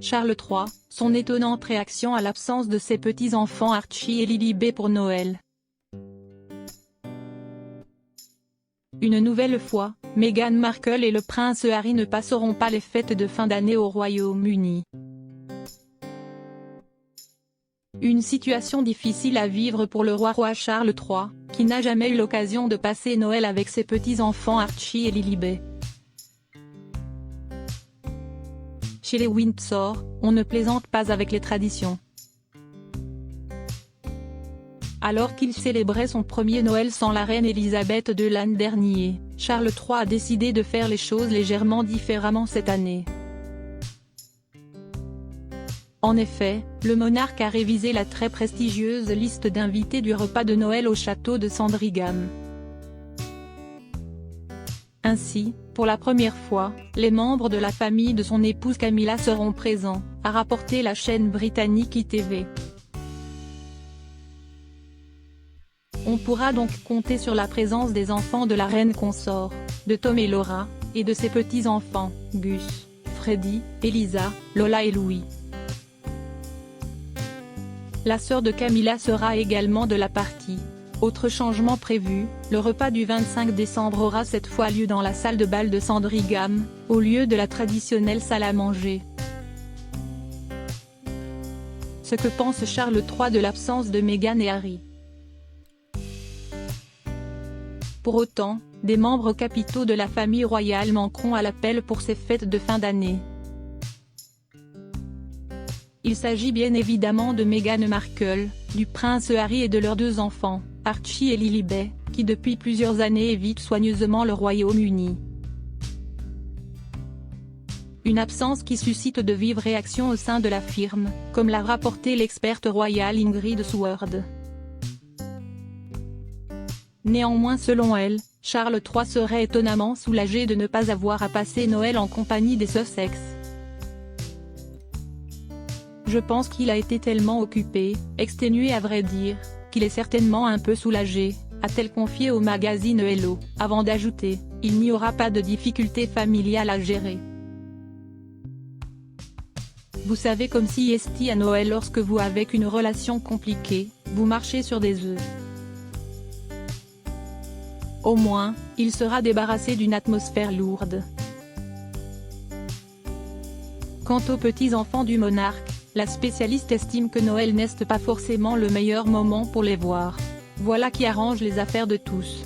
Charles III, son étonnante réaction à l'absence de ses petits-enfants Archie et Lilibet pour Noël. Une nouvelle fois, Meghan Markle et le prince Harry ne passeront pas les fêtes de fin d'année au Royaume-Uni. Une situation difficile à vivre pour le roi Charles III, qui n'a jamais eu l'occasion de passer Noël avec ses petits-enfants Archie et Lilibet. Chez les Windsor, on ne plaisante pas avec les traditions. Alors qu'il célébrait son premier Noël sans la reine Elisabeth II l'an dernier, Charles III a décidé de faire les choses légèrement différemment cette année. En effet, le monarque a révisé la très prestigieuse liste d'invités du repas de Noël au château de Sandringham. Ainsi, pour la première fois, les membres de la famille de son épouse Camilla seront présents, a rapporté la chaîne britannique ITV. On pourra donc compter sur la présence des enfants de la reine consort, de Tom et Laura, et de ses petits-enfants, Gus, Freddie, Elisa, Lola et Louis. La sœur de Camilla sera également de la partie. Autre changement prévu, le repas du 25 décembre aura cette fois lieu dans la salle de bal de Sandringham, au lieu de la traditionnelle salle à manger. Ce que pense Charles III de l'absence de Meghan et Harry. Pour autant, des membres capitaux de la famille royale manqueront à l'appel pour ces fêtes de fin d'année. Il s'agit bien évidemment de Meghan Markle, du prince Harry et de leurs deux enfants, Archie et Lilibet, qui depuis plusieurs années évitent soigneusement le Royaume-Uni. Une absence qui suscite de vives réactions au sein de la firme, comme l'a rapporté l'experte royale Ingrid Seward. Néanmoins selon elle, Charles III serait étonnamment soulagé de ne pas avoir à passer Noël en compagnie des Sussex. Je pense qu'il a été tellement occupé, exténué à vrai dire, qu'il est certainement un peu soulagé, a-t-elle confié au magazine Hello, avant d'ajouter, il n'y aura pas de difficultés familiales à gérer. Vous savez comme si est à Noël lorsque vous avez une relation compliquée, vous marchez sur des œufs. Au moins, il sera débarrassé d'une atmosphère lourde. Quant aux petits-enfants du monarque, la spécialiste estime que Noël n'est pas forcément le meilleur moment pour les voir. Voilà qui arrange les affaires de tous.